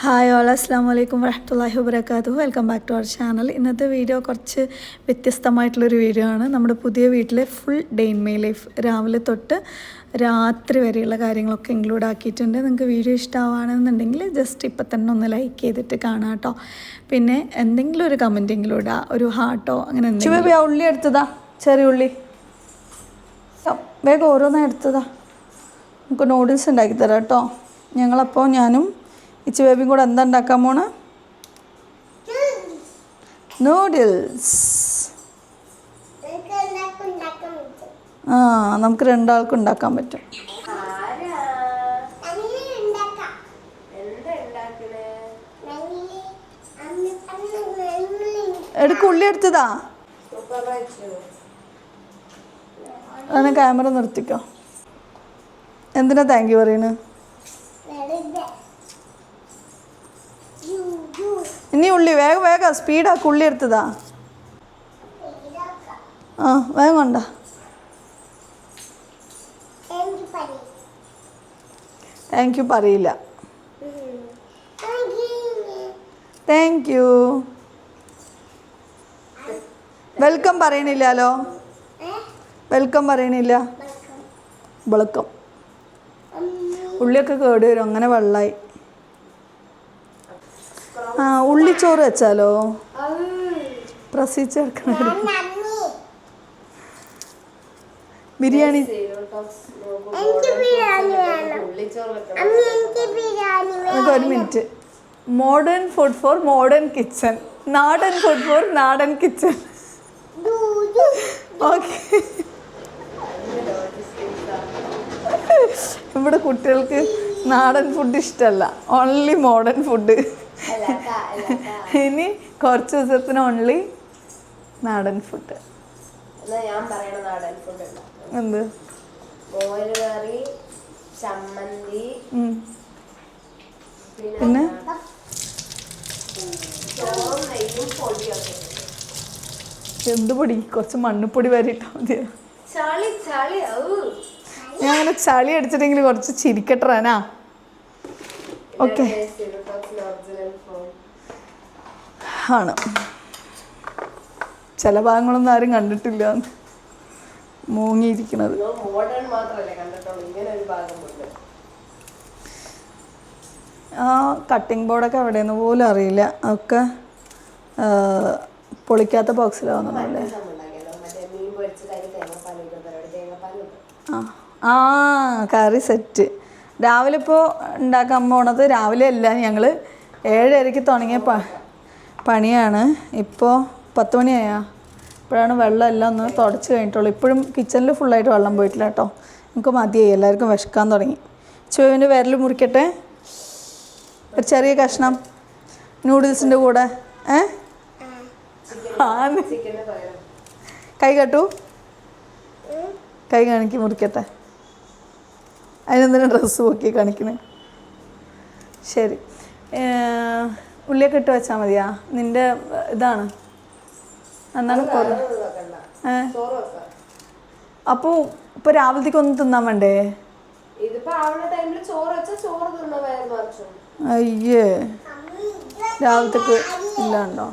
Hi all അസ്സാം വലൈക്കും വറഹ്മത്തുള്ളാഹി വബറകാതുഹു. Welcome back to our channel. ഇന്നത്തെ വീഡിയോ കുറച്ച് വ്യത്യസ്തമായിട്ടുള്ളൊരു വീഡിയോ ആണ്. നമ്മുടെ പുതിയ വീട്ടിലെ full day in my life, രാവിലെ തൊട്ട് രാത്രി വരെയുള്ള കാര്യങ്ങളൊക്കെ ഇൻക്ലൂഡ് ആക്കിയിട്ടുണ്ട്. നിങ്ങൾക്ക് വീഡിയോ ഇഷ്ടമാണെന്നുണ്ടെങ്കിൽ ജസ്റ്റ് ഇപ്പം തന്നെ ഒന്ന് ലൈക്ക് ചെയ്തിട്ട് കാണാം കേട്ടോ. പിന്നെ എന്തെങ്കിലും ഒരു കമൻറ്റെങ്കിലും ഇടുക, ഒരു ഹാർട്ടോ അങ്ങനെ എന്തെങ്കിലും. ഉള്ളി എടുത്തതാ, ചെറിയ ഉള്ളി വേഗം ഓരോന്നാണ് എടുത്തതാ. നമുക്ക് നൂഡിൽസ് ഉണ്ടാക്കി തരാം കേട്ടോ. ഞങ്ങളപ്പോൾ ഞാനും ഇച്ചി ബേബിയും കൂടെ എന്താ ഉണ്ടാക്കാൻ പോണ? നൂഡിൽസ്. നമുക്ക് രണ്ടാൾക്കും ഉണ്ടാക്കാൻ പറ്റും. എടുക്ക, ഉള്ളി എടുത്തതാ. അങ്ങനെ ക്യാമറ നിർത്തിക്കോ. എന്തിനാ താങ്ക് യു പറയുന്നത്? ഇനി ഉള്ളി വേഗം വേഗം സ്പീഡാക്കി. ഉള്ളി എടുത്തതാ. വേഗം കൊണ്ട. താങ്ക് യു പറയില്ല. Thank you. വെൽക്കം പറയണില്ലല്ലോ. വെൽക്കം പറയണില്ല. വെളുക്കം. ഉള്ളിയൊക്കെ കേട് വരും, അങ്ങനെ വെള്ളമായി. ഉള്ളിച്ചോറ് വെച്ചാലോ? പ്രസിച്ചെടുക്കണ ബിരിയാണി. ഒരു minute. Modern food for modern kitchen, നാടൻ ഫുഡ് ഫോർ നാടൻ കിച്ചൺ. ഓക്കെ. ഇവിടെ കുട്ടികൾക്ക് നാടൻ ഫുഡ് ഇഷ്ടമല്ല, ഓൺലി മോഡേൺ ഫുഡ്. ഇനി കുറച്ച് ദിവസത്തിന് ഓൺലി നാടൻ ഫുഡ്. എന്ത്? പിന്നെ എന്ത് പൊടി? കുറച്ച് മണ്ണിപ്പൊടി വരിട്ടാ മതിയോ? ഞാൻ അങ്ങനെ ചളി അടിച്ചിട്ടെങ്കിൽ കുറച്ച് ചിരിക്കട്ടാനാ. ഓക്കെ ആണ്. ചില ഭാഗങ്ങളൊന്നും ആരും കണ്ടിട്ടില്ല മൂങ്ങിയിരിക്കണത്. കട്ടിംഗ് ബോർഡൊക്കെ എവിടെയെന്ന് പോലും അറിയില്ല. അതൊക്കെ പൊളിക്കാത്ത ബോക്സിലാവുന്നതല്ലേ. കറി സെറ്റ്. രാവിലെ ഇപ്പോൾ ഉണ്ടാക്കാൻ പോണത്, രാവിലെ അല്ല, ഞങ്ങൾ 7:30 തുടങ്ങിയ പണിയാണ്. ഇപ്പോൾ 10 മണിയായാ. ഇപ്പോഴാണ് വെള്ളം എല്ലാം ഒന്ന് തുടച്ച് കഴിഞ്ഞിട്ടുള്ളൂ. ഇപ്പോഴും കിച്ചണിൽ ഫുള്ളായിട്ട് വെള്ളം പോയിട്ടില്ല കേട്ടോ. നമുക്ക് മതിയായി, എല്ലാവർക്കും വിശക്കാൻ തുടങ്ങി. ചുവവിൻ്റെ വിരൽ മുറിക്കട്ടെ, ഒരു ചെറിയ കഷ്ണം നൂഡിൽസിൻ്റെ കൂടെ. കൈ കെട്ടു, കൈ കാണിക്ക്, മുറിക്കട്ടെ. അതിനെന്തിനാ ഡ്രസ്സ് പൊക്കി കാണിക്കണേ? ശരി, ഉള്ളിയൊക്കെ ഇട്ട് വെച്ചാൽ മതിയാ? നിൻ്റെ ഇതാണ് എന്നാലും കുറേ. അപ്പോൾ ഇപ്പോൾ രാവിലത്തേക്ക് ഒന്നും തിന്നാൻ വേണ്ടേ? അയ്യേ, രാവിലത്തേക്ക് ഇല്ലാണ്ടോ?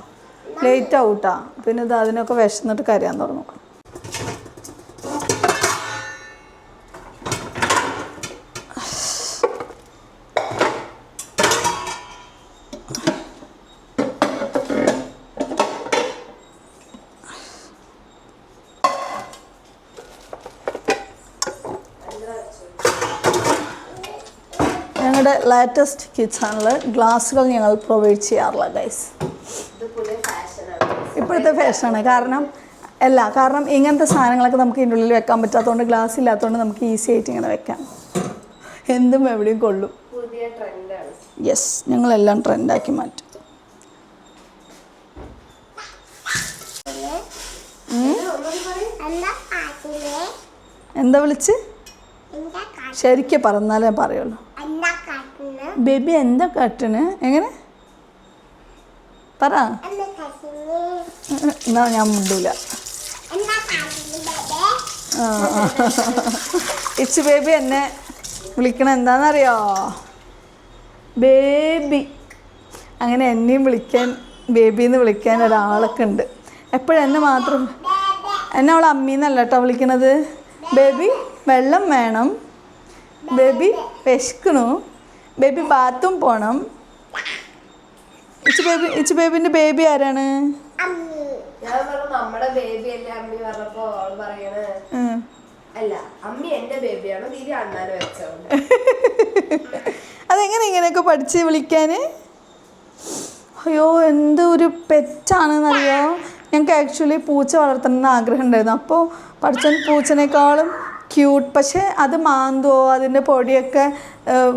ലേറ്റ് ആവൂട്ടാ. പിന്നെ ഇത് അതിനൊക്കെ വിശന്നിട്ട് കരയാൻ തുടങ്ങും. ഞങ്ങളുടെ ലേറ്റസ്റ്റ് കിച്ചണിൽ ഗ്ലാസ്സുകൾ ഞങ്ങൾ പ്രൊവൈഡ് ചെയ്യാറില്ല ഗൈസ്. ഇപ്പോഴത്തെ ഫാഷനാണ്. കാരണം ഇങ്ങനത്തെ സാധനങ്ങളൊക്കെ നമുക്ക് ഇതിൻ്റെ ഉള്ളിൽ വെക്കാൻ പറ്റാത്തതുകൊണ്ട്, ഗ്ലാസ് ഇല്ലാത്തതുകൊണ്ട് നമുക്ക് ഈസി ആയിട്ട് ഇങ്ങനെ വെക്കാം. എന്തും എവിടെയും കൊള്ളും. യെസ്, ഞങ്ങളെല്ലാം ട്രെൻഡാക്കി മാറ്റും. എന്താ വിളിച്ച്? ശരിക്കും പറഞ്ഞാലേ പറയുള്ളൂ. ബേബി എന്താ കാട്ടണ്? എങ്ങനെ പറ. എന്നാ ഞാൻ മുണ്ടൂല. ഇച്ച് ബേബി എന്നെ വിളിക്കണ എന്താണെന്നറിയോ? ബേബി അങ്ങനെ എന്നെയും വിളിക്കാൻ ബേബിന്ന് വിളിക്കാൻ ഒരാളൊക്കെ ഉണ്ട്. എപ്പോഴും എന്നെ അവൾ അമ്മീന്നല്ല കേട്ടോ വിളിക്കണത്. ബേബി വെള്ളം വേണം, ബേബി വിശക്കണു, ബേബി ബാത്തും പോണം. ഇച്ചു ബേബിൻ്റെ ബേബി ആരാണ്? ഞാൻ പറഞ്ഞു നമ്മുടെ ബേബി അല്ലേ അമ്മി പറഞ്ഞപ്പോ അവള് പറയണേ അല്ല അമ്മി എന്റെ ബേബിയാണ്, ദീദി അണ്ണാനെ വെച്ചോണ്ട്. അതെങ്ങനെ ഇങ്ങനെയൊക്കെ പഠിച്ച് വിളിക്കാന്? അയ്യോ എന്ത് ഒരു പെറ്റാണെന്നറിയോ. ഞങ്ങൾക്ക് ആക്ച്വലി പൂച്ച വളർത്തണമെന്ന് ആഗ്രഹം ഉണ്ടായിരുന്നു. അപ്പോൾ പഠിച്ചൻ പൂച്ചനേക്കാളും ക്യൂട്ട്, പക്ഷേ അത് മാന്തുവോ അതിൻ്റെ പൊടിയൊക്കെ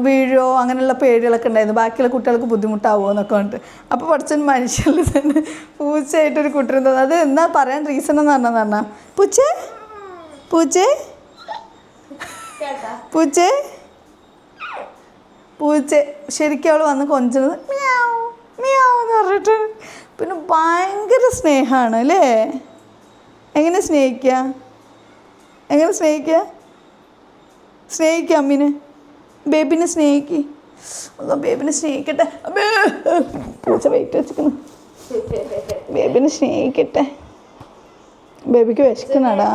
വീഴോ അങ്ങനെയുള്ള പേടികളൊക്കെ ഉണ്ടായിരുന്നു. ബാക്കിയുള്ള കുട്ടികൾക്ക് ബുദ്ധിമുട്ടാവുമോ എന്നൊക്കെ പറഞ്ഞിട്ട്. അപ്പോൾ പഠിച്ചൻ മനുഷ്യരിൽ തന്നെ പൂച്ചയായിട്ടൊരു കുട്ടീനെ തോന്നുന്നു. അത് എന്താ പറയാൻ റീസൺ എന്ന് പറഞ്ഞാൽ പൂച്ചേ പൂച്ചേ പൂച്ചേ പൂച്ച ശരിക്കും അവൾ വന്ന് കൊഞ്ചുന്നത് മിയാവ് മിയാവ് എന്ന് പറഞ്ഞിട്ട്. പിന്നെ ഭയങ്കര സ്നേഹമാണ് അല്ലേ. എങ്ങനെ സ്നേഹിക്കുക അമ്മീനെ, ബേബിനെ ബേബിനെ സ്നേഹിക്കട്ടെ. പൂച്ച വെയിറ്റ് വെച്ചിരിക്കുന്നു. ബേബിനെ സ്നേഹിക്കട്ടെ. ബേബിക്ക് വിശക്കുന്നാടാ.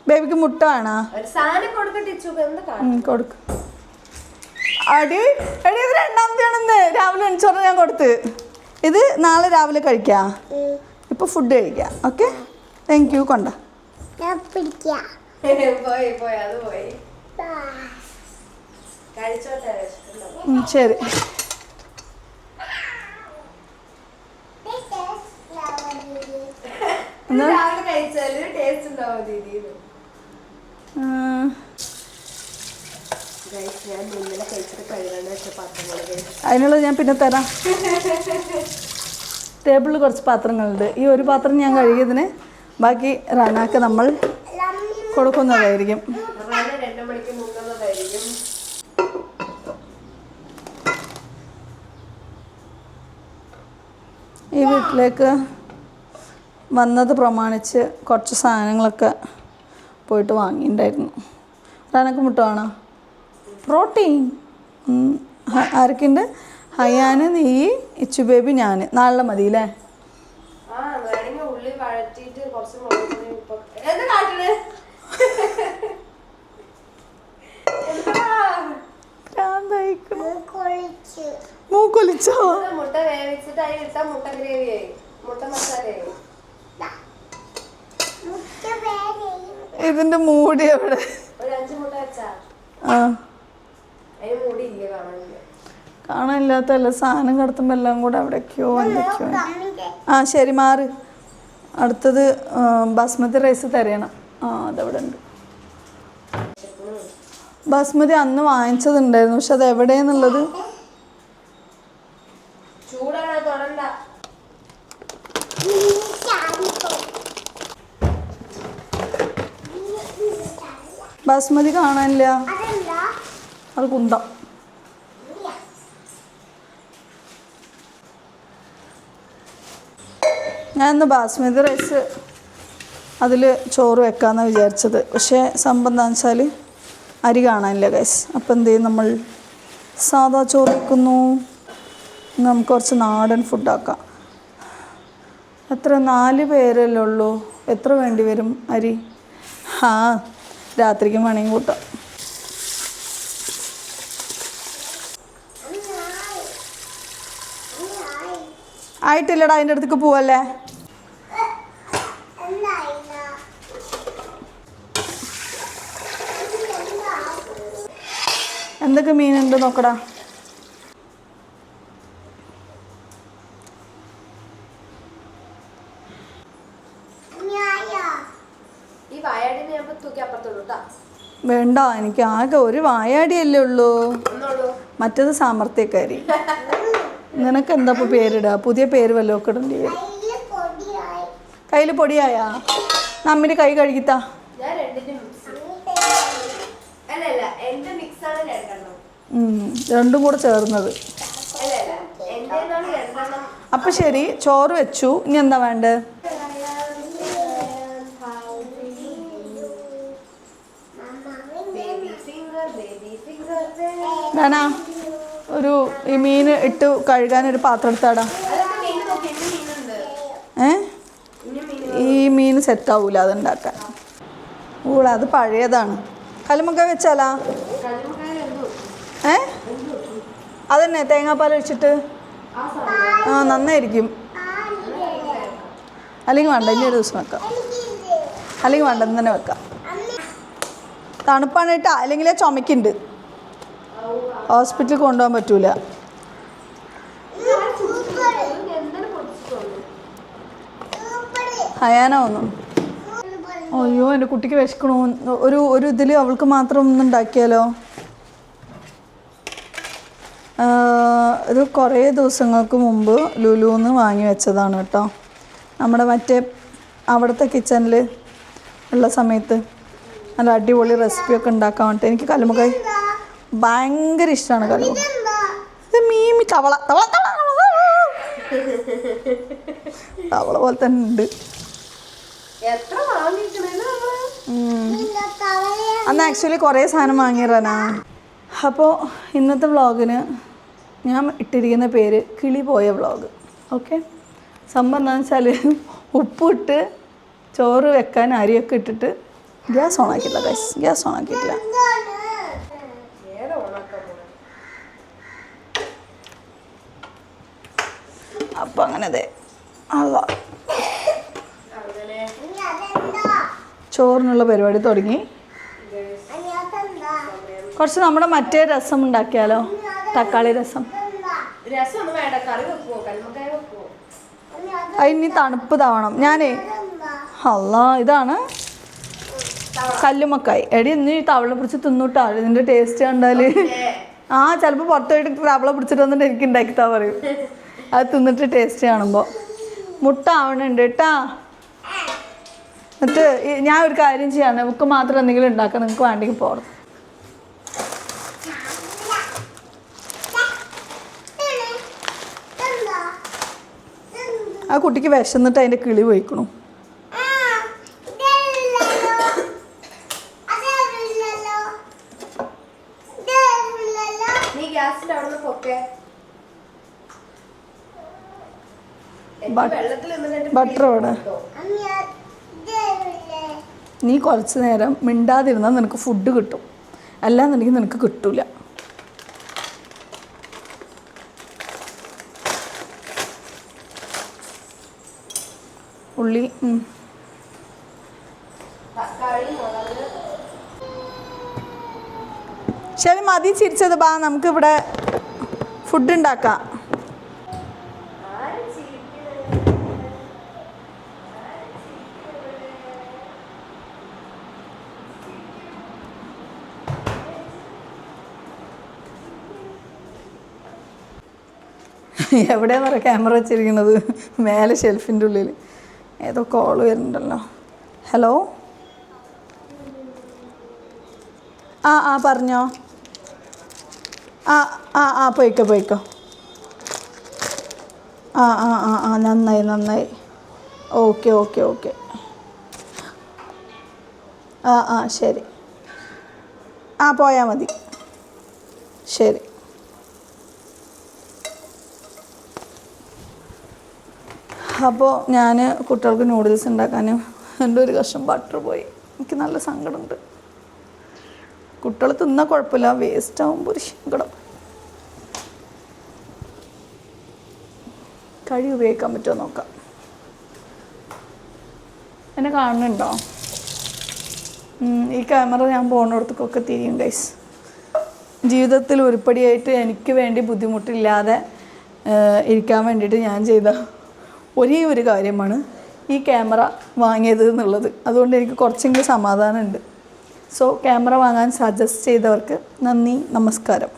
ബേബിക്ക് മുട്ട വേണോ? കൊടുക്കും. അടി എടി ഇത് രണ്ടാമത്തെയാണെന്ന് രാവിലെ എണിച്ചോറ് ഞാൻ കൊടുത്ത്. ഇത് നാളെ രാവിലെ കഴിക്കാം. ഇപ്പോൾ ഫുഡ് കഴിക്കാം. Okay thank you. കൊണ്ട ശരി. അതിനുള്ളത് ഞാൻ പിന്നെ തരാം. ടേബിളിൽ കുറച്ച് പാത്രങ്ങളുണ്ട്. ഈ ഒരു പാത്രം ഞാൻ കഴുകിയതിന് ബാക്കി റാനാക്ക് നമ്മൾ കൊടുക്കുന്നതായിരിക്കും. ഈ വീട്ടിലേക്ക് വന്നത് പ്രമാണിച്ച് കുറച്ച് സാധനങ്ങളൊക്കെ പോയിട്ട് വാങ്ങിയിട്ടുണ്ടായിരുന്നു. റാനക്ക് മുട്ട വേണോ? പ്രോട്ടീൻ ആരൊക്കെയുണ്ട്? ഹയാന്, നീ, ഇച്ചു ബേബി, ഞാൻ. നാളെ മതി അല്ലേ? മൂക്കൊലിച്ചോ? മുട്ട വേവിച്ചിട്ട് അതിൽ ഇട്ട മുട്ട ഗ്രേവിയായി, മുട്ട മസാലയായി. ഇതിന്റെ മൂടി എവിടെ? ഒരു 5 മുട്ട വെച്ചാ മൂടി ഇല്ല, കാണാനില്ലാത്തല്ല. സാധനം കിടത്തുമ്പോൾ എല്ലാം കൂടെ എവിടേക്കോ എന്തൊക്കെയോ. ശരി മാറ്. അടുത്തത് ബാസ്മതി റൈസ് തരയണം. അതവിടെ ഉണ്ട്. ബാസ്മതി അന്ന് വാങ്ങിച്ചതുണ്ടായിരുന്നു, പക്ഷെ അത് എവിടെയെന്നുള്ളത് ബാസ്മതി കാണാനില്ല. അത് കുന്തം. ഞാനിന്ന് ബാസ്മതി റൈസ് അതിൽ ചോറ് വെക്കാമെന്നാണ് വിചാരിച്ചത്. പക്ഷേ സംഭവം എന്താണെന്ന് വെച്ചാൽ അരി കാണാനില്ല ഗൈസ്. അപ്പോൾ എന്ത് ചെയ്യും, നമ്മൾ സാദാ ചോറ് വെക്കുന്നു. നമുക്ക് കുറച്ച് നാടൻ ഫുഡാക്കാം. എത്ര 4 പേരല്ലേ ഉള്ളൂ. എത്ര വേണ്ടി വരും അരി? രാത്രിക്ക് വേണമെങ്കിൽ കൂട്ടാം. ആയിട്ടില്ലടാ, അതിൻ്റെ അടുത്തേക്ക് പോവല്ലേ. എന്തൊക്കെ മീനുണ്ട് നോക്കടാ. വേണ്ട, എനിക്ക് ആകെ ഒരു വായാടിയല്ലേ ഉള്ളൂ. മറ്റേത് സാമർത്ഥ്യക്കാരി. നിനക്ക് എന്താ ഇപ്പോൾ പേരിടുക? പുതിയ പേര് വല്ലതും ഒക്കെ ഇടേണ്ടി വരും. കയ്യിൽ പൊടിയായാ? നമ്മിൻ്റെ കൈ കഴുകിത്താ. രണ്ടും കൂടെ ചേർന്നത്. അപ്പം ശരി, ചോറ് വെച്ചു. ഇനി എന്താ വേണ്ടത്? ഞാനാ ഒരു ഈ മീൻ ഇട്ട് കഴുകാനൊരു പാത്രം എടുത്താടാ. ഈ മീൻ സെറ്റാവൂല അതുണ്ടാക്കാൻ. അത് പഴയതാണ്. കല്ലുമ്മക്ക വെച്ചാലാ അതന്നെ തേങ്ങാപ്പാൽ ഒഴിച്ചിട്ട് നന്നായിരിക്കും. അല്ലെങ്കിൽ വേണ്ട, ഇനി ഒരു ദിവസം വെക്കാം. അല്ലെങ്കിൽ വേണ്ട, ഇന്ന് തന്നെ വെക്കാം. തണുപ്പാണ് കേട്ടോ, അല്ലെങ്കിൽ ചുമക്കുണ്ട്, ഹോസ്പിറ്റലിൽ കൊണ്ടുപോകാൻ പറ്റൂല. ഹയാനോ ഒന്നും. അയ്യോ എൻ്റെ കുട്ടിക്ക് വിശക്കണു. ഒരു ഇതിൽ അവൾക്ക് മാത്രം ഒന്നും ഉണ്ടാക്കിയാലോ. ഇത് കുറേ ദിവസങ്ങൾക്ക് മുമ്പ് ലുലുന്ന് വാങ്ങി വെച്ചതാണ് കേട്ടോ. നമ്മുടെ മറ്റേ അവിടുത്തെ കിച്ചണിൽ ഉള്ള സമയത്ത് നല്ല അടിപൊളി റെസിപ്പിയൊക്കെ ഉണ്ടാക്കാൻ വേണ്ടിയിട്ട്. എനിക്ക് കല്ലുമ്മക്കായ് ഭയങ്കര ഇഷ്ടമാണ്. കല്ലുമ്മ ഇത് മീമി തവള തവള തവള പോലെ തന്നെ ഉണ്ട്. അന്ന് ആക്ച്വലി കുറേ സാധനം വാങ്ങിയറാനാ. അപ്പോൾ ഇന്നത്തെ വ്ളോഗിന് ഞാൻ ഇട്ടിരിക്കുന്ന പേര് കിളി പോയ വ്ളോഗ്. ഓക്കെ, സംഭവം എന്താണെന്ന് വെച്ചാൽ ഉപ്പിട്ട് ചോറ് വെക്കാൻ അരിയൊക്കെ ഇട്ടിട്ട് ഗ്യാസ് ഓണാക്കിയില്ല ഗൈസ്, ഗ്യാസ് ഓണാക്കിയിട്ടില്ല. അപ്പം അങ്ങനെ അതെ അല്ല ചോറിനുള്ള പരിപാടി തുടങ്ങി. കുറച്ച് നമ്മുടെ മറ്റേ രസം ഉണ്ടാക്കിയാലോ, തക്കാളി രസം. അതിന് തണുപ്പ് താവണം. ഞാനേ ഇതാണ് കല്ലുമ്മക്കായ്. എടി ഇന്ന് ഈ തവള പിടിച്ച് തിന്നിട്ടാ ഇതിൻ്റെ ടേസ്റ്റ് കണ്ടാൽ. ചിലപ്പോൾ പുറത്ത് പോയിട്ട് തവള പിടിച്ചിട്ട് വന്നിട്ട് എനിക്ക് ഉണ്ടാക്കിത്താ പറയും. അത് തിന്നിട്ട് ടേസ്റ്റ് കാണുമ്പോൾ. മുട്ട ആവണുണ്ട് കേട്ടാ. എന്നിട്ട് ഞാൻ ഒരു കാര്യം ചെയ്യാണ്, നമുക്ക് മാത്രം എന്തെങ്കിലും ഉണ്ടാക്കാം, നിങ്ങൾക്ക് വേണ്ടെങ്കിൽ പോകണം. ആ കുട്ടിക്ക് വിശന്നിട്ട് അതിൻ്റെ കിളി പോയിക്കണു. ബട്ടർ അവിടെ. നീ കുറച്ച് നേരം മിണ്ടാതിരുന്നാൽ നിനക്ക് ഫുഡ് കിട്ടും, അല്ലാന്നുണ്ടെങ്കിൽ നിനക്ക് കിട്ടൂല. ഉള്ളി ശരി മതി ചിരിച്ചത്. ബാ നമുക്കിവിടെ ഫുഡ് ഉണ്ടാക്കാം. എവിടെയാന്ന് പറയാം ക്യാമറ വെച്ചിരിക്കുന്നത്? മേലെ ഷെൽഫിൻ്റെ ഉള്ളിൽ. ഏതോ കോള് വരുന്നുണ്ടല്ലോ. ഹലോ, പറഞ്ഞോ. പോയിക്കോ. നന്നായി. ഓക്കെ. ശരി. പോയാൽ മതി. ശരി. അപ്പോൾ ഞാൻ കുട്ടികൾക്ക് നൂഡിൽസ് ഉണ്ടാക്കാനും എൻ്റെ ഒരു കഷ്ണം ബട്ടർ പോയി. എനിക്ക് നല്ല സങ്കടമുണ്ട്. കുട്ടികൾ തിന്നാൽ കുഴപ്പമില്ല, വേസ്റ്റ് ആകുമ്പോൾ ഒരു സങ്കടം. കഴി ഉപയോഗിക്കാൻ പറ്റുമോ നോക്കാം. എന്നെ കാണുന്നുണ്ടോ? ഈ ക്യാമറ ഞാൻ പോകുന്നിടത്തേക്കൊക്കെ തിരിയും ഗൈസ്. ജീവിതത്തിൽ ഉരുപ്പടിയായിട്ട് എനിക്ക് വേണ്ടി ബുദ്ധിമുട്ടില്ലാതെ ഇരിക്കാൻ വേണ്ടിയിട്ട് ഞാൻ ചെയ്ത ഒരേ ഒരു കാര്യമാണ് ഈ ക്യാമറ വാങ്ങിയത് എന്നുള്ളത്. അതുകൊണ്ട് എനിക്ക് കുറച്ചെങ്കിലും സമാധാനമുണ്ട്. സോ ക്യാമറ വാങ്ങാൻ സജസ്റ്റ് ചെയ്തവർക്ക് നന്ദി, നമസ്കാരം.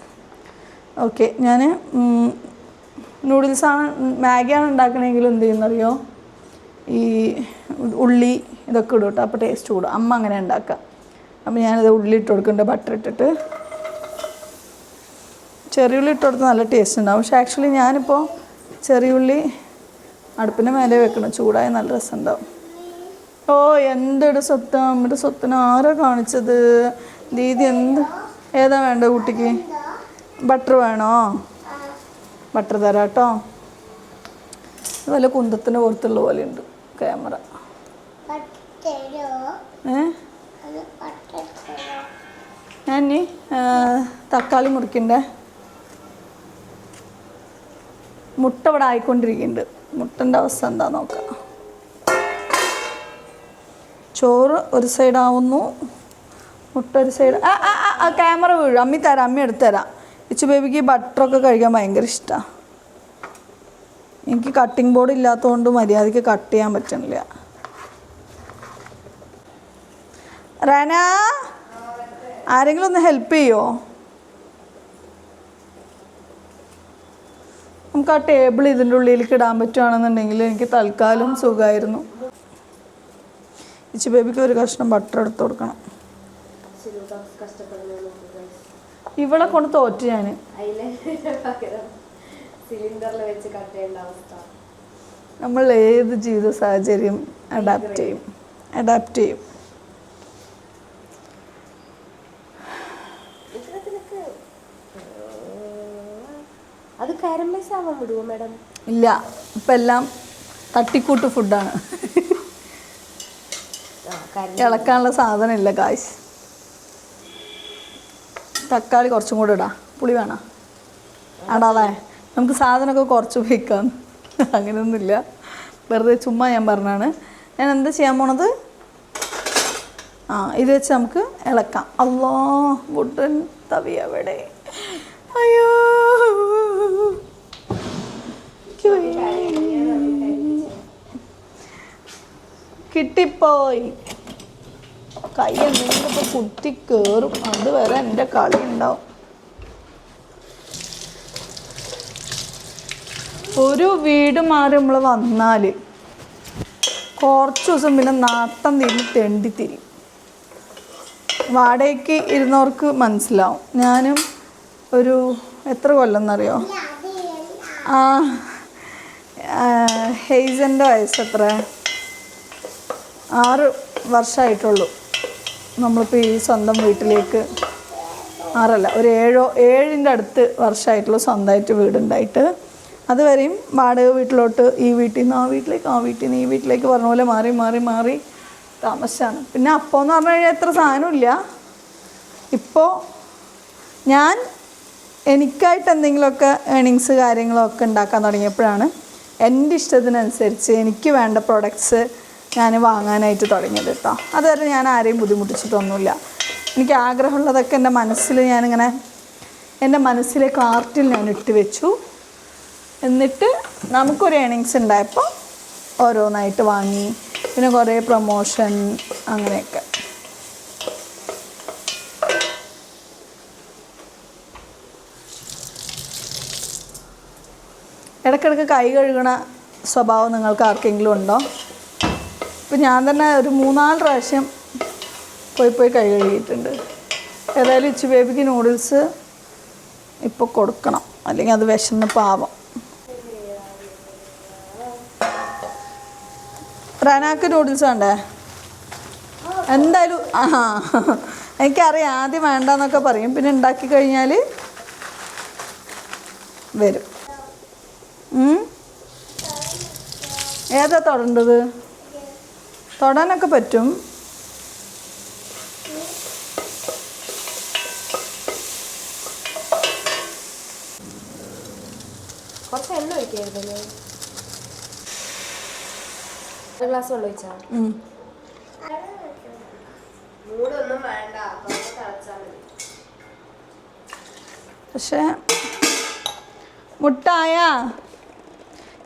ഓക്കെ, ഞാൻ നൂഡിൽസാണ് മാഗിയാണ് ഉണ്ടാക്കണമെങ്കിലും എന്ത് ചെയ്യുന്നറിയോ, ഈ ഉള്ളി ഇതൊക്കെ ഇടും കേട്ടോ, അപ്പോൾ ടേസ്റ്റ് കൂടും. അമ്മ അങ്ങനെ ഉണ്ടാക്കുക. അപ്പോൾ ഞാനിത് ഉള്ളി ഇട്ട് കൊടുക്കുന്നുണ്ട്, ബട്ടർ ഇട്ടിട്ട്. ചെറിയുള്ളി ഇട്ട് കൊടുത്ത് നല്ല ടേസ്റ്റ് ഉണ്ടാവും. പക്ഷേ ആക്ച്വലി ഞാനിപ്പോൾ ചെറിയുള്ളി അടുപ്പിൻ്റെ മേലെ വെക്കണം, ചൂടായ നല്ല രസം ഉണ്ടാവും. എന്തൊരു സ്വത്ത്, അമ്മയുടെ സ്വത്തിന് ആരാ കാണിച്ചത്? ദീദി ഏതാ വേണ്ട കുട്ടിക്ക്? ബട്ടർ വേണോ? ബട്ടർ തരാം കേട്ടോ. വല്ല കുന്തത്തിൻ്റെ പുറത്തുള്ള പോലെ ഉണ്ട് ക്യാമറ. ഞാൻ തക്കാളി മുറിക്കണ്ടേ. മുട്ട ഇവിടെ ആയിക്കൊണ്ടിരിക്കുന്നുണ്ട്. മുട്ടൻ്റെ അവസ്ഥ എന്താ നോക്കാം. ചോറ് ഒരു സൈഡാവുന്നു, മുട്ട ഒരു സൈഡ്. ക്യാമറ വീഴും. അമ്മി തരാം, അമ്മി എടുത്തു തരാം. ഇച്ചു ബേബിക്ക് ബട്ടറൊക്കെ കഴിക്കാൻ ഭയങ്കര ഇഷ്ടമാണ്. എനിക്ക് കട്ടിംഗ് ബോർഡ് ഇല്ലാത്തതുകൊണ്ട് മര്യാദയ്ക്ക് കട്ട് ചെയ്യാൻ പറ്റണില്ല. റന, ആരെങ്കിലും ഒന്ന് ഹെൽപ്പ് ചെയ്യോ? നമുക്ക് ആ ടേബിൾ ഇതിൻ്റെ ഉള്ളിലേക്ക് ഇടാൻ പറ്റുകയാണെന്നുണ്ടെങ്കിൽ എനിക്ക് തൽക്കാലം സുഖമായിരുന്നു. ഇച്ചു ബേബിക്ക് ഒരു കഷ്ണം ബട്ടർ എടുത്ത് കൊടുക്കണം. ഇവിടെ കൊണ്ട് തോറ്റ് ഞാൻ. നമ്മൾ ഏത് ജീവിത സാഹചര്യം അഡാപ്റ്റ് ചെയ്യും. അത് കാരമലൈസ് ആവാൻ വിടുവോ മാഡം? ഇല്ല, ഇപ്പം എല്ലാം തട്ടിക്കൂട്ട് ഫുഡാണ്. ഇളക്കാനുള്ള സാധനം ഇല്ല കാശ്. തക്കാളി കുറച്ചും കൂടെ ഇടാം. പുളി വേണം ആടാതെ. നമുക്ക് സാധനമൊക്കെ കുറച്ച് ഉപയോഗിക്കാം. അങ്ങനെയൊന്നുമില്ല, വെറുതെ ചുമ്മാ ഞാൻ പറഞ്ഞാണ്. ഞാൻ എന്താ ചെയ്യാൻ പോണത്? ഇത് വെച്ച് നമുക്ക് ഇളക്കാം. അല്ലാ, വുഡൻ തവി എവിടെ? അയ്യോ, കിട്ടിപ്പോയി. കൈ എന്തെങ്കിലും ഇപ്പോൾ കുത്തി കയറും. അതുവരെ എൻ്റെ കളി ഉണ്ടാവും. ഒരു വീട് മാറി നമ്മൾ വന്നാൽ കുറച്ച് ദിവസം പിന്നെ നാട്ടം തിരിഞ്ഞ് തെണ്ടിത്തിരിയും. വാടകയ്ക്ക് ഇരുന്നവർക്ക് മനസ്സിലാവും. ഞാനും ഒരു എത്ര കൊല്ലം എന്നറിയോ? ഹെയ്സൻ്റെ വയസ്സ് എത്ര? 6 വർഷമായിട്ടുള്ളൂ നമ്മളിപ്പോൾ ഈ സ്വന്തം വീട്ടിലേക്ക്. 6 അല്ല, ഒരു 7 അടുത്ത് വർഷമായിട്ടുള്ളൂ സ്വന്തമായിട്ട് വീടുണ്ടായിട്ട്. അതുവരെയും വാടക വീട്ടിലോട്ട് ഈ വീട്ടിൽ നിന്ന് ആ വീട്ടിലേക്ക്, ആ വീട്ടിൽ നിന്ന് ഈ വീട്ടിലേക്ക് പറഞ്ഞ പോലെ മാറി മാറി മാറി താമസിച്ചാണ്. പിന്നെ അപ്പോൾ എന്ന് പറഞ്ഞു കഴിഞ്ഞാൽ എത്ര സാധനമില്ല. ഇപ്പോൾ ഞാൻ എനിക്കായിട്ട് എന്തെങ്കിലുമൊക്കെ ഏണിങ്സ് കാര്യങ്ങളൊക്കെ ഉണ്ടാക്കാൻ തുടങ്ങിയപ്പോഴാണ് എൻ്റെ ഇഷ്ടത്തിനനുസരിച്ച് എനിക്ക് വേണ്ട പ്രൊഡക്ട്സ് ഞാൻ വാങ്ങാനായിട്ട് തുടങ്ങിയത് കേട്ടോ. അതുവരെ ഞാൻ ആരെയും ബുദ്ധിമുട്ടിച്ചിട്ടൊന്നുമില്ല. എനിക്ക് ആഗ്രഹമുള്ളതൊക്കെ എൻ്റെ മനസ്സിൽ ഞാനിങ്ങനെ എൻ്റെ മനസ്സിലെ കാർട്ടിൽ ഞാൻ ഇട്ട് വെച്ചു. എന്നിട്ട് നമുക്കൊരു ഏണിങ്സ് ഉണ്ടായപ്പോൾ ഓരോന്നായിട്ട് വാങ്ങി. പിന്നെ കുറേ പ്രൊമോഷൻ അങ്ങനെയൊക്കെ. ഇടയ്ക്കിടയ്ക്ക് കൈ കഴുകണ സ്വഭാവം നിങ്ങൾക്ക് ആർക്കെങ്കിലും ഉണ്ടോ? ഇപ്പം ഞാൻ തന്നെ ഒരു 3-4 പ്രാവശ്യം പോയി കൈ കഴുകിയിട്ടുണ്ട്. ഏതായാലും ഇച്ചു ബേബിക്ക് നൂഡിൽസ് ഇപ്പോൾ കൊടുക്കണം, അല്ലെങ്കിൽ അത് വിശന്ന് പാവം. റനാക്ക് നൂഡിൽസ് വേണ്ടേ? എന്തായാലും എനിക്കറിയാം ആദ്യം വേണ്ടെന്നൊക്കെ പറയും, പിന്നെ ഉണ്ടാക്കി കഴിഞ്ഞാൽ വരും. ഏതാ തൊടേണ്ടത്? തൊടാനൊക്കെ പറ്റും. കുറച്ച് എണ്ണ ഒഴിക്കായിരുന്നു. ഗ്ലാസ് വെള്ളം ഒഴിച്ചാ മൂടൊന്നും വേണ്ട, തിളച്ചാൽ മതി. പക്ഷേ മുട്ടായ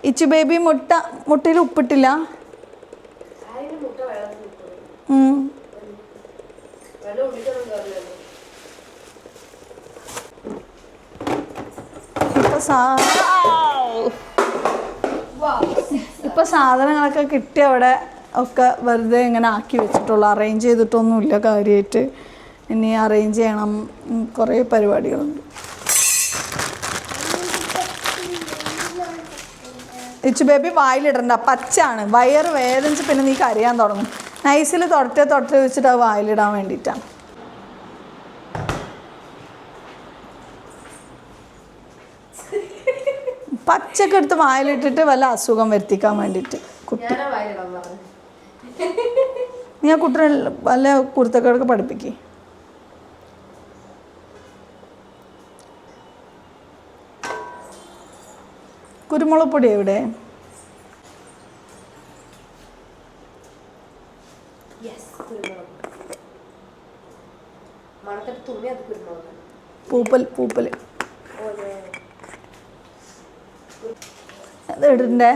ഇച്ചു ബേബി മുട്ടയിൽ ഉപ്പിട്ടില്ല. ഇപ്പൊ സാധനങ്ങളൊക്കെ കിട്ടി അവിടെ ഒക്കെ വെറുതെ ഇങ്ങനെ ആക്കി വെച്ചിട്ടുള്ളൂ. അറേഞ്ച് ചെയ്തിട്ടൊന്നുമില്ല കാര്യമായിട്ട്. ഇനി അറേഞ്ച് ചെയ്യണം, കുറേ പരിപാടികളുണ്ട്. ഇച്ചു ബേബി വായിലിടണ്ട, പച്ചാണ്. വയറ് വേദനിച്ച് പിന്നെ നീ കരയാൻ തുടങ്ങും. നൈസിൽ തൊട്ട് വെച്ചിട്ട് അത് വായിലിടാൻ വേണ്ടിയിട്ടാണ്. പച്ചക്ക് എടുത്ത് വായിലിട്ടിട്ട് വല്ല അസുഖം വരുത്തിക്കാൻ വേണ്ടിയിട്ട് കുട്ടി. ഞാനാ വായിലിടാൻ പറഞ്ഞു. നീ ആ കുട്ടിയെ വല്ല കുരുത്തക്കേടൊക്കെ പഠിപ്പിക്കേ. കുരുമുളക് പൊടി എവിടെ? പൂപ്പൽ അത് ഇടണ്ടേ?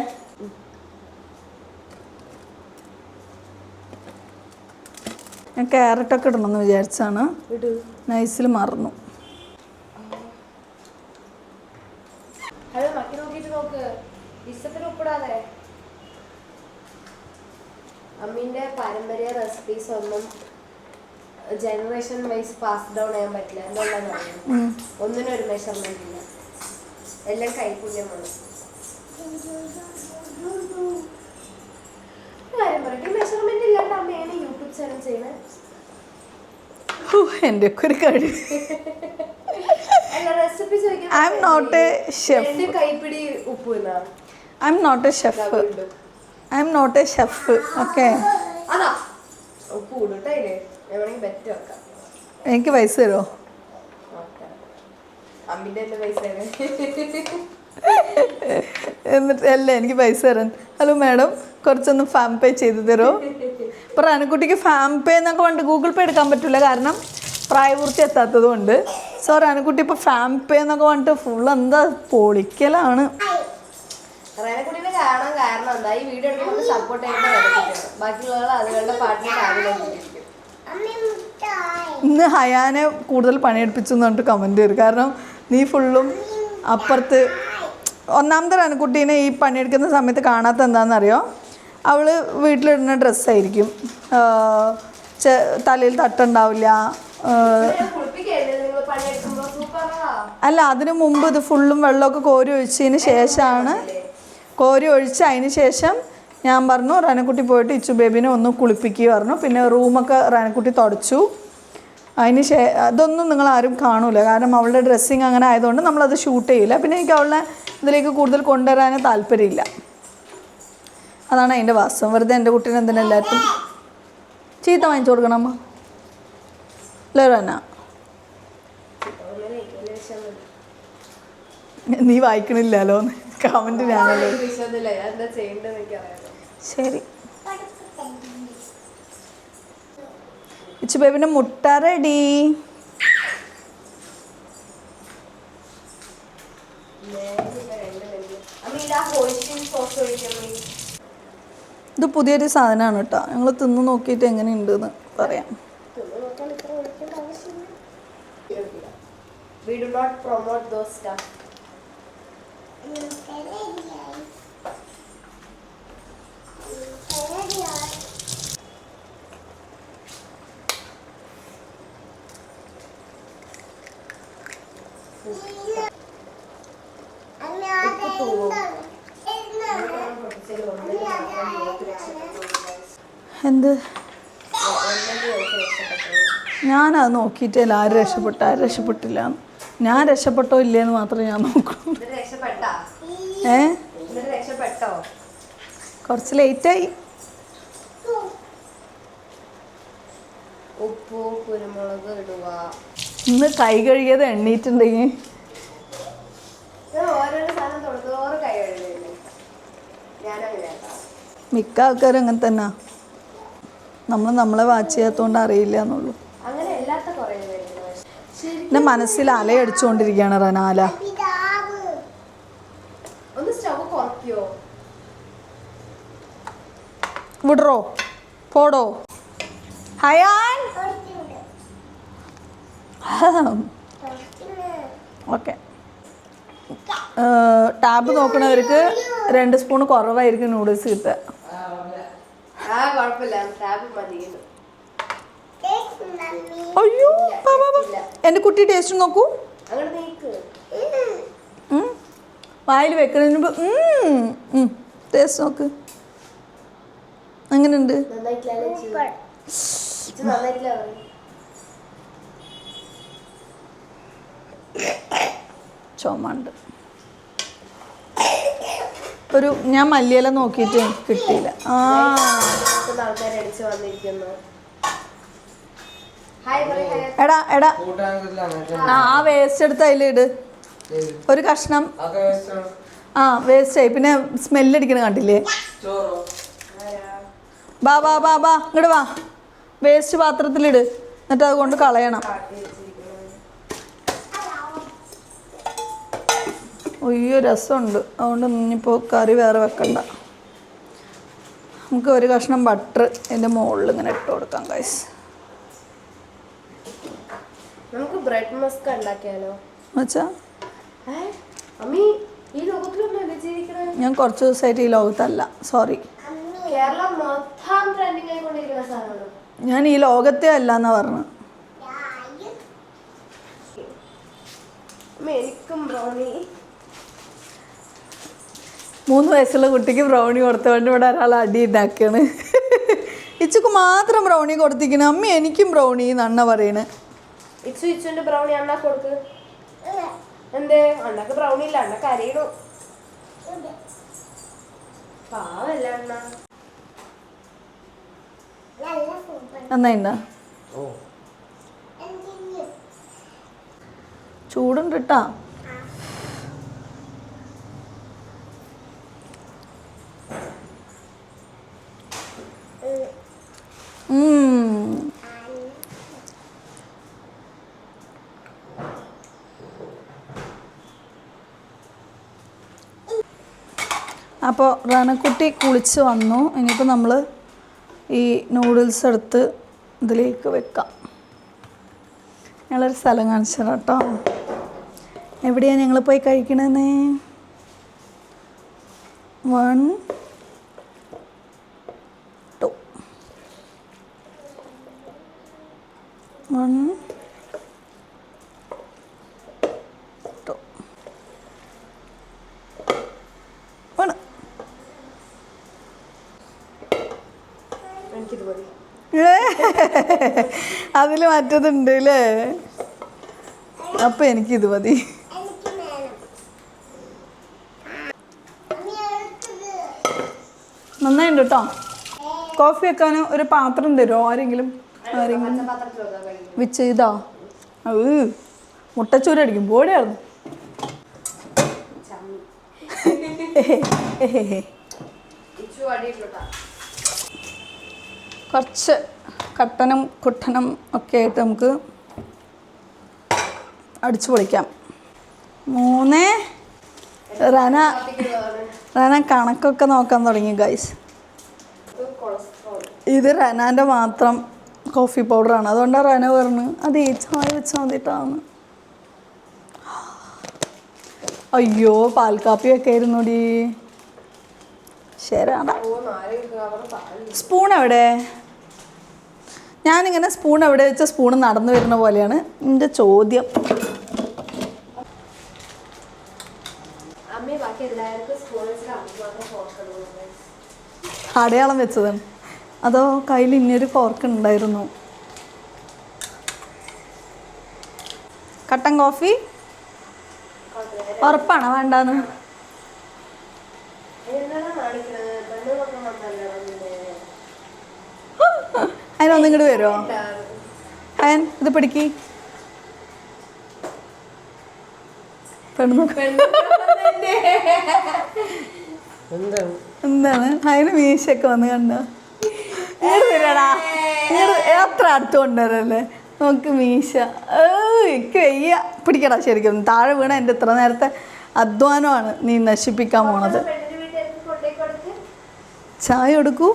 ഞാൻ ക്യാരറ്റൊക്കെ ഇടണമെന്ന് വിചാരിച്ചാണ്, നൈസിൽ മറന്നു. അമ്മീൻ്റെ പാരമ്പര്യ റെസിപ്പീസ് ഒന്നും ജനറേഷൻ വൈസ് പാസ് ഡൗൺ ചെയ്യാൻ പറ്റില്ല എന്നുള്ളതാണ് അറിയാം. ഒന്നിനും ഒരു മെഷർമെന്റ് ഇല്ല, എല്ലാം കൈപുണ്യമാണ്. കാര്യം പറയട്ടെ, മെഷർമെന്റ് ഇല്ലാണ്ട് അമ്മയാണ് യൂട്യൂബ് ചാനൽ ചെയ്യുന്നത്. എൻ്റെ ഒക്കെ ഒരു കഴിവ്. Recipe I am not a chef. കൈപ്പിടി ഉപ്പ് I am not a chef. I am not a chef. Okay, അതാ ഉപ്പ് കൂടട്ടെ. ഞാൻ വേണമെങ്കിൽ ബെറ്റ് വെക്കാം. എനിക്ക് പൈസ തരുമോ? അമ്മിൻ്റെ പൈസ എന്നിട്ട് അല്ല എനിക്ക് പൈസ തരാൻ. ഹലോ മാഡം, കുറച്ചൊന്ന് ഫാം പേ ചെയ്ത് തരുമോ? ഇപ്പോൾ റാനുക്കുട്ടിക്ക് ഫാം പേ എന്നൊക്കെ പറഞ്ഞിട്ട് ഗൂഗിൾ പേ എടുക്കാൻ പറ്റില്ല, കാരണം പ്രായപൂർത്തി എത്താത്തത് കൊണ്ട്. സോ റാനുക്കുട്ടി ഇപ്പോൾ ഫാം പേ എന്നൊക്കെ പറഞ്ഞിട്ട് ഫുൾ എന്താ പൊളിക്കലാണ്. റേനക്കുട്ടീനെ കാണാൻ കാരണം എന്താ, ഈ വീഡിയോ എടുക്കുമ്പോൾ സപ്പോർട്ട് ചെയ്യുമ്പോൾ ബാക്കിയുള്ള അതുകളുടെ പാട്ടിനെ ആഗ്രഹിച്ചിരിക്കും. ഇന്ന് ഹയാനെ കൂടുതൽ പണിയെടുപ്പിച്ചു എന്ന് പറഞ്ഞിട്ട് കമൻറ്റ് വരും, കാരണം നീ ഫുള്ളും അപ്പുറത്ത്. ഒന്നാമത്തെ റാനുക്കുട്ടീനെ ഈ പണിയെടുക്കുന്ന സമയത്ത് കാണാത്ത എന്താണെന്നറിയോ? അവൾ വീട്ടിലിടുന്ന ഡ്രസ്സായിരിക്കും, തലയിൽ തട്ടുണ്ടാവില്ല. അല്ല, അതിനു മുമ്പ് ഇത് ഫുള്ളും വെള്ളമൊക്കെ കോരി ഒഴിച്ചതിന് ശേഷമാണ്, കോരി ഒഴിച്ച് അതിന് ശേഷം ഞാൻ പറഞ്ഞു റാനക്കുട്ടി പോയിട്ട് ഇച്ചു ബേബിനെ ഒന്ന് കുളിപ്പിക്കുക പറഞ്ഞു. പിന്നെ റൂമൊക്കെ റാനക്കുട്ടി തുടച്ചു. അതിന് അതൊന്നും നിങ്ങളാരും കാണൂല, കാരണം അവളുടെ ഡ്രസ്സിങ് അങ്ങനെ ആയതുകൊണ്ട് നമ്മളത് ഷൂട്ട് ചെയ്യില്ല. പിന്നെ എനിക്ക് അവളെ ഇതിലേക്ക് കൂടുതൽ കൊണ്ടുവരാൻ താല്പര്യമില്ല. അതാണ് അതിൻ്റെ വാസ്തവം. വെറുതെ എൻ്റെ കുട്ടീനെ എന്തിനാ എല്ലാവർക്കും ചീത്ത വാങ്ങിച്ചു കൊടുക്കണം അമ്മ? അല്ലേ റാന? നീ വായിക്കണില്ലല്ലോ കമൻറ്റ് ഞാനല്ലോ. ശരി, ഇച്ചു ബേബിൻ്റെ മുട്ട റെഡി. ഇത് പുതിയൊരു സാധനമാണ് കേട്ടോ, ഞങ്ങൾ തിന്ന് നോക്കിയിട്ട് എങ്ങനെയുണ്ട് എന്ന് പറയാം. We do not promote those stuff. എന്ത്? ഞാനത് നോക്കിയിട്ടില്ല ആരും രക്ഷപ്പെട്ടില്ല. ഞാൻ രക്ഷപ്പെട്ടോ ഇല്ലേന്ന് മാത്രമേ ഞാൻ നോക്കുള്ളൂ. കുറച്ച് ലേറ്റായി. ഉപ്പു കുരുമുളക് ഇടുക. ഇന്ന് കൈ കഴുകിയത് എണ്ണീറ്റുണ്ടെങ്കിൽ മിക്ക ആൾക്കാരും അങ്ങനെ തന്നെ. നമ്മളെ വാച്ച് ചെയ്യാത്തതുകൊണ്ട് അറിയില്ല എന്നുള്ളൂ. എൻ്റെ മനസ്സിൽ അലയടിച്ചുകൊണ്ടിരിക്കുകയാണ് റനാല. വിടറോ പോടോ ഹയാൻ. ഓക്കെ, ടാബ് നോക്കണവർക്ക് 2 സ്പൂൺ കുറവായിരിക്കും നൂഡിൽസ് കിട്ടുക. അയ്യോ എൻ്റെ കുട്ടി ടേസ്റ്റ് നോക്കൂ. വായിൽ വെക്കുന്നതിന് മുമ്പ് ടേസ്റ്റ് നോക്ക്, എങ്ങനെയുണ്ട്? ചുമണ്ട്. ഒരു ഞാൻ മല്ലിയില നോക്കിയിട്ട് എനിക്ക് കിട്ടിയില്ല. ആൾക്കാർ അടിച്ചു വന്നിരിക്കുന്നു. ഹായ് പറയ് ഹായ്. എടാ എടാ ആ വേസ്റ്റ് എടുത്ത് അതിലിട് ഒരു കഷ്ണം. ആ വേസ്റ്റ് ആയി. പിന്നെ സ്മെല്ലടിക്കണ കണ്ടില്ലേ? ബാ ബാ ബാ ബാ ഇങ്ങോട്ട് വാ. വേസ്റ്റ് പാത്രത്തിലിട്, എന്നിട്ട് അതുകൊണ്ട് കളയണം. ഒയ്യോ രസമുണ്ട്. അതുകൊണ്ട് ഇനിയിപ്പോൾ കറി വേറെ വെക്കണ്ട. നമുക്ക് ഒരു കഷ്ണം ബട്ടർ ഇതിൻ്റെ മുകളിൽ ഇങ്ങനെ ഇട്ട് കൊടുക്കാം ഗൈസ്. നമുക്ക് ബ്രെഡ് മസ്ക് ഉണ്ടാക്കിയാലോ? വെച്ചാ അമ്മി ഈ ലോകത്തിലൊന്നും ജീവിക്കണേ. ഞാൻ കുറച്ച് ദിവസമായിട്ട് ഈ ലോകത്തല്ല, സോറി. കേരളം മൊത്തം ട്രെൻഡിങ് ആയിക്കൊണ്ടിരിക്കുന്ന സാധനമാണ്. ഞാൻ ഈ ലോകത്തെ അല്ല എന്നാ പറഞ്ഞു. എനിക്കും ബ്രൗണി. 3 വയസ്സുള്ള കുട്ടിക്ക് ബ്രൗണി കൊടുത്തുകൊണ്ട് ഇവിടെ ഒരാൾ അടി ഉണ്ടാക്കുകയാണ്. ഇച്ചുക്ക് മാത്രം ബ്രൗണി കൊടുത്തിരിക്കണ. അമ്മ എനിക്കും ബ്രൗണി നന്ന പറയണ്. ഇച്ചുന്റെ ബ്രൗണി അണ്ണാ കൊടുക്ക്. എന്തേ അണ്ണക്ക് ബ്രൗണി ഇല്ല, അണ്ണക്ക് അറിയണു. പാവല്ല അണ്ണ. നന്നായിണ്ടാ? ചൂടുണ്ട് കേട്ടാ. അപ്പോൾ റനക്കുട്ടി കുളിച്ച് വന്നു. ഇനിയിപ്പോൾ നമ്മൾ ഈ നൂഡിൽസ് എടുത്ത് ഇതിലേക്ക് വെക്കാം. ഞങ്ങളൊരു സ്ഥലം കാണിച്ചു തരാം കേട്ടോ. എവിടെയാണ് ഞങ്ങൾ പോയി കഴിക്കണമെന്ന്? 1 2 1 2 1. അതിൽ മറ്റതുണ്ട് അല്ലേ? അപ്പം എനിക്കിത് മതി. നന്നായിട്ടുണ്ട് കേട്ടോ. കോഫി വെക്കാനും ഒരു പാത്രം തരുമോ ആരെങ്കിലും? വിച്ച് ഇതാ മുട്ടച്ചൂരടിക്കും ബോഡിയായിരുന്നു. കുറച്ച് കട്ടനും കുട്ടനും ഒക്കെ ആയിട്ട് നമുക്ക് അടിച്ചു പൊളിക്കാം. 3 റന കണക്കൊക്കെ നോക്കാൻ തുടങ്ങി ഗൈസ്. ഇത് റനാൻ്റെ മാത്രം കോഫി പൗഡറാണ്. അതുകൊണ്ടാണ് റന പറഞ്ഞു അത് ഈ ചായ വെച്ചാൽ മതിട്ടാന്ന്. അയ്യോ പാൽക്കാപ്പിയൊക്കെ ആയിരുന്നുടി. ശരിയാണ്. സ്പൂൺ എവിടെ? ഞാനിങ്ങനെ സ്പൂൺ എവിടെ വെച്ച സ്പൂൺ നടന്നു വരുന്ന പോലെയാണ് എൻ്റെ ചോദ്യം. അടയാളം വെച്ചതാണ്. അതോ കയ്യിൽ ഇനിയൊരു ഫോർക്ക് ഉണ്ടായിരുന്നു. കട്ടൻ കോഫി ഉറപ്പാണോ വേണ്ടാന്ന്? അതിനൊന്നും ഇങ്ങോട്ട് വരുമോ? അയൻ ഇത് പിടിക്ക്. എന്താണ് അതിന് മീശയൊക്കെ വന്ന് കണ്ടോ? ഇങ്ങോട്ട് വരാടാ. എത്ര അടുത്ത് കൊണ്ടുവരല്ലേ നോക്ക് മീശ. എനിക്ക് വയ്യ. പിടിക്കടാ ശരിക്കും. താഴെ വീണ എൻ്റെ ഇത്ര നേരത്തെ അധ്വാനമാണ് നീ നശിപ്പിക്കാൻ പോണത്. ചായ കൊടുക്കൂ.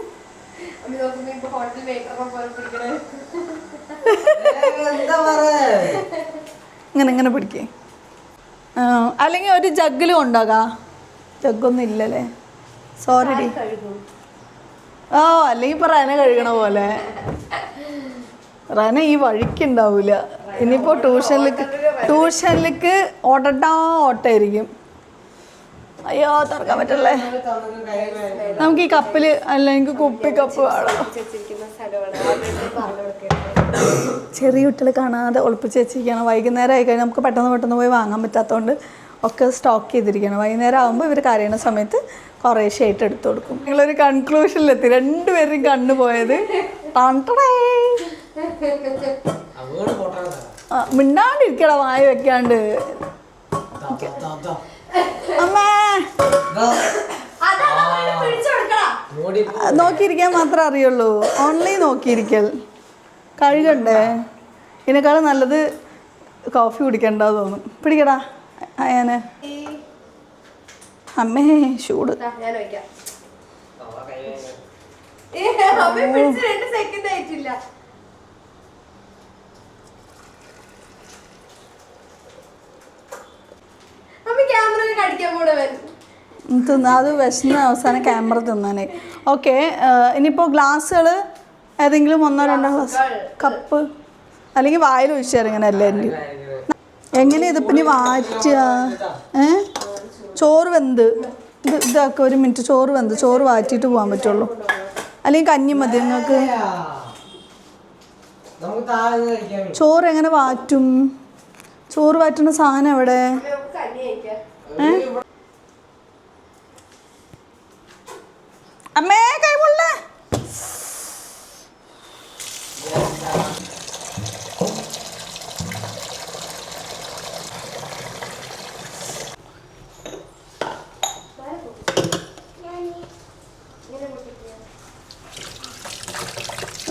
ഇങ്ങനെ പിടിക്കേ. അല്ലെങ്കിൽ ഒരു ജഗ്ഗിൽ കൊണ്ടാകാം. ജഗ്ഗൊന്നും ഇല്ലല്ലേ? Sorry D. അല്ലെങ്കിൽ ഇപ്പം റന കഴുകണ പോലെ. റന ഈ വഴിക്കുണ്ടാവില്ല. ഇനിയിപ്പോൾ ട്യൂഷനിലേക്ക് ഓട്ടായിരിക്കും. അയ്യോ തുറക്കാൻ പറ്റല്ലേ? നമുക്ക് ഈ കപ്പിൽ അല്ലെങ്കിൽ കുപ്പി കപ്പ് വേണം. ചെറിയ കുട്ടികൾ കാണാതെ ഒളിപ്പിച്ച് വെച്ചിരിക്കുകയാണ്. വൈകുന്നേരം ആയി കഴിഞ്ഞാൽ നമുക്ക് പെട്ടെന്ന് പോയി വാങ്ങാൻ പറ്റാത്തതുകൊണ്ട് ഒക്കെ സ്റ്റോക്ക് ചെയ്തിരിക്കണം. വൈകുന്നേരം ആകുമ്പോൾ ഇവർ കരയുന്ന സമയത്ത് കുറേശ്ശെ ആയിട്ട് എടുത്തു കൊടുക്കും. നിങ്ങളൊരു കൺക്ലൂഷനിലെത്തി, രണ്ടുപേരും കണ്ണു പോയത്. മിണ്ടാണ്ടിരിക്കട വായ വെക്കാണ്ട്. അമ്മേ നോക്കിയിരിക്കാൻ മാത്രമേ അറിയുള്ളൂ. ഓൺലൈൻ നോക്കിയിരിക്കൽ കഴുകണ്ടേ? ഇതിനേക്കാളും നല്ലത് കോഫി കുടിക്കണ്ട തോന്നും. പിടിക്കടാ അയാനെ. അമ്മേ ചൂട്. അത് വിശന്ന് അവസാനം ക്യാമറ തിന്നാനേ. ഓക്കെ, ഇനിയിപ്പോൾ ഗ്ലാസ്സുകൾ ഏതെങ്കിലും 1-2 ഗ്ലാസ്, കപ്പ് അല്ലെങ്കിൽ വായിൽ ഒഴിച്ചാൽ ഇങ്ങനെ എല്ലാവരും എങ്ങനെ ഇതിപ്പം ഇനി വാറ്റുക? ചോറ് വെന്ത് ഇതാക്കുക. 1 മിനിറ്റ് ചോറ് വെന്ത്, ചോറ് വാറ്റിയിട്ട് പോകാൻ പറ്റുള്ളൂ. അല്ലെങ്കിൽ കഞ്ഞി മതി നിങ്ങൾക്ക്. ചോറ് എങ്ങനെ വാറ്റും? ചോറ് വാറ്റുന്ന സാധനം എവിടെ? അമ്മേ കൈമുള്ള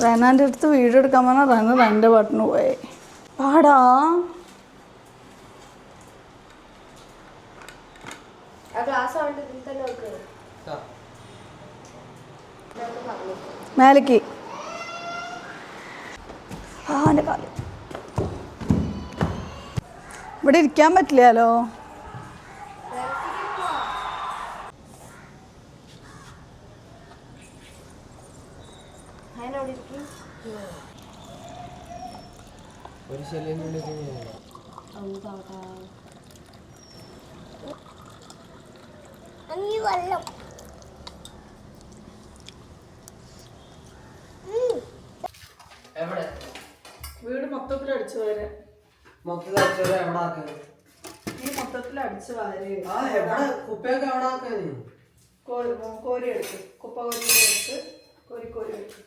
റെനാൻ്റെ അടുത്ത് വീഡിയോ എടുക്കാൻ പറഞ്ഞാൽ റെന റെൻ്റെ പാട്ടിന് പോയി. പാടാ മേലേക്ക്. എൻ്റെ കാല് ഇവിടെ ഇരിക്കാൻ പറ്റില്ലല്ലോ. ഒരു ശല്യം വെള്ളം വീട് മൊത്തത്തിൽ അടിച്ചു വാര്. മൊത്തത്തിൽ അടിച്ചത് എവിടെ ആക്കുന്നത്? ഈ മൊത്തത്തിൽ അടിച്ചു വാര്. കുപ്പയൊക്കെ എവിടെ ആക്കുന്നത്? കോരി എടുക്കും. കുപ്പ കോരി എടുത്ത് കോരി എടുക്കും.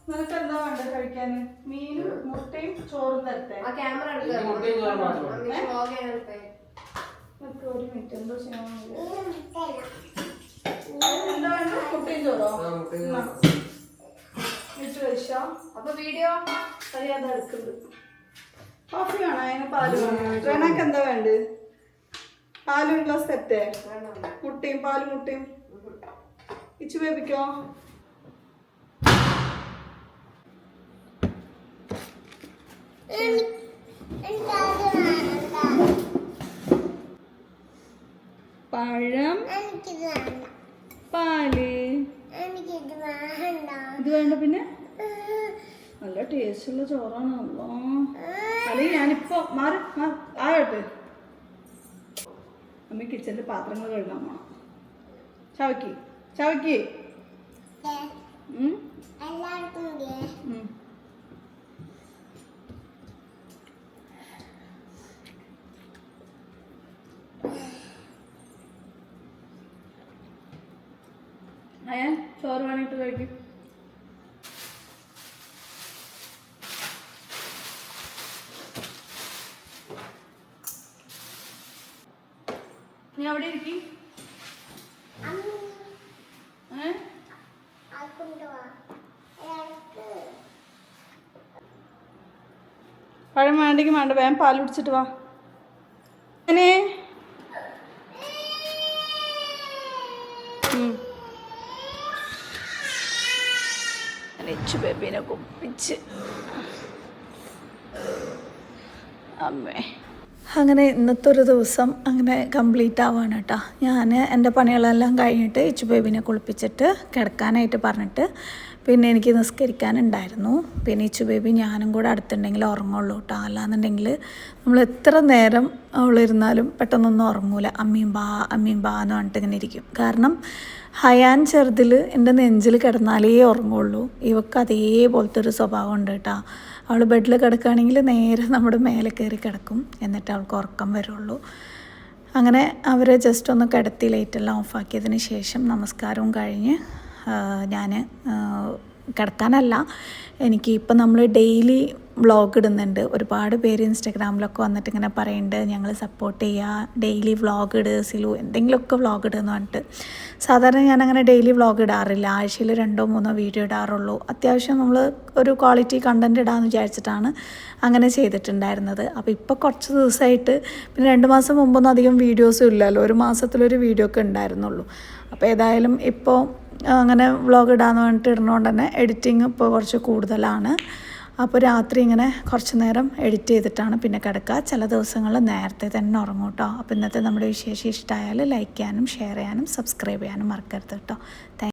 നിനക്ക് എന്താ വേണ്ടത് കഴിക്കാന്? മീനും മുട്ടയും ചോറും തരട്ടെ? ഒരു മിനിറ്റ്, എന്തോ ചെയ്യാൻ എന്താ വേണ്ട? മുട്ടയും ചോറോ ഇട്ട് കഴിച്ചോ? അപ്പൊ വീഡിയോ അറിയാതെ എടുക്കുന്നത് കോഫി വേണോ? അതിന് പാല് വേണോ? വേണക്ക് എന്താ വേണ്ടത്? പാല് ഒരു ഗ്ലാസ് തെറ്റേ? മുട്ടയും പാലും മുട്ടയും ഇച്ചു വേപ്പിക്കോ? പഴം, പാല്, ഇത് വേണ്ട. പിന്നെ നല്ല ടേസ്റ്റുള്ള ചോറാണല്ലോ. അല്ലെങ്കിൽ ഞാനിപ്പോ മാറി ആയോട്ടെ. അമ്മ കിച്ചണിൽ പാത്രങ്ങൾ കഴുകാൻ പോണം. ചവയ്ക്ക് ചവയ്ക്ക്. അയാൻ ചോറ് വേണിട്ട് കഴിക്കും. നീ അവിടെ ഇരിക്കും. പഴം വേണ്ടെങ്കിൽ വേണ്ട, വേഗം പാൽ കുടിച്ചിട്ട് വാ. അങ്ങനെ ലച്ചു ബേബീനെ കുപ്പിച്ച് അമ്മേ. അങ്ങനെ ഇന്നത്തെ ഒരു ദിവസം അങ്ങനെ കംപ്ലീറ്റ് ആവുകയാണ് കേട്ടോ. ഞാൻ എൻ്റെ പണികളെല്ലാം കഴിഞ്ഞിട്ട് ഇച്ചു ബേബിനെ കുളിപ്പിച്ചിട്ട് കിടക്കാനായിട്ട് പറഞ്ഞിട്ട് പിന്നെ എനിക്ക് നിസ്കരിക്കാനുണ്ടായിരുന്നു. പിന്നെ ഇച്ചു ബേബി ഞാനും കൂടെ അടുത്തുണ്ടെങ്കിൽ ഉറങ്ങുള്ളൂ കേട്ടോ. അല്ലാന്നുണ്ടെങ്കിൽ നമ്മൾ എത്ര നേരം അവളിരുന്നാലും പെട്ടെന്നൊന്നും ഉറങ്ങൂല. അമ്മയും ബാ എന്ന് പറഞ്ഞിട്ട് ഇങ്ങനെ ഇരിക്കും. കാരണം ഹയാൻ ചെറുതിൽ എൻ്റെ നെഞ്ചിൽ കിടന്നാലേ ഉറങ്ങുള്ളൂ. ഇവക്ക് അതേപോലത്തെ ഒരു സ്വഭാവം ഉണ്ട് കേട്ടോ. അവൾ ബെഡിൽ കിടക്കുകയാണെങ്കിൽ നേരെ നമ്മുടെ മേലെ കയറി കിടക്കും, എന്നിട്ട് അവൾക്ക് ഉറക്കം വരുള്ളൂ. അങ്ങനെ അവരെ ജസ്റ്റ് ഒന്ന് കിടത്തി ലൈറ്റെല്ലാം ഓഫാക്കിയതിന് ശേഷം നമസ്കാരവും കഴിഞ്ഞ് ഞാൻ കിടക്കാനല്ല, എനിക്ക് ഇപ്പം നമ്മൾ ഡെയിലി വ്ളോഗ് ഇടുന്നുണ്ട്. ഒരുപാട് പേര് ഇൻസ്റ്റാഗ്രാമിലൊക്കെ വന്നിട്ട് ഇങ്ങനെ പറയുന്നുണ്ട് ഞങ്ങൾ സപ്പോർട്ട് ചെയ്യുക, ഡെയിലി വ്ളോഗ് ഇട് സിലു, എന്തെങ്കിലുമൊക്കെ വ്ളോഗ് ഇടുമെന്ന് പറഞ്ഞിട്ട്. സാധാരണ ഞാനങ്ങനെ ഡെയിലി വ്ളോഗ് ഇടാറില്ല, ആഴ്ചയിൽ 2-3 വീഡിയോ ഇടാറുള്ളൂ. അത്യാവശ്യം നമ്മൾ ഒരു ക്വാളിറ്റി കണ്ടൻറ് ഇടാമെന്ന് വിചാരിച്ചിട്ടാണ് അങ്ങനെ ചെയ്തിട്ടുണ്ടായിരുന്നത്. അപ്പോൾ ഇപ്പോൾ കുറച്ച് ദിവസമായിട്ട്, പിന്നെ 2 മാസം മുമ്പൊന്നും അധികം വീഡിയോസും ഇല്ലല്ലോ, ഒരു മാസത്തിലൊരു വീഡിയോ ഒക്കെ ഉണ്ടായിരുന്നുള്ളൂ. അപ്പോൾ ഏതായാലും ഇപ്പോൾ അങ്ങനെ വ്ളോഗ് ഇടാമെന്ന് പറഞ്ഞിട്ട് ഇടുന്നതുകൊണ്ട് തന്നെ എഡിറ്റിങ് ഇപ്പോൾ കുറച്ച് കൂടുതലാണ്. അപ്പോൾ രാത്രി ഇങ്ങനെ കുറച്ച് നേരം എഡിറ്റ് ചെയ്തിട്ടാണ് പിന്നെ കിടക്കുക. ചില ദിവസങ്ങളിൽ നേരത്തെ തന്നെ ഉറങ്ങും കേട്ടോ. അപ്പോൾ ഇന്നത്തെ നമ്മുടെ വിശേഷം ഇഷ്ടമായാൽ ലൈക്ക് ചെയ്യാനും ഷെയർ ചെയ്യാനും സബ്സ്ക്രൈബ് ചെയ്യാനും മറക്കരുത് കേട്ടോ.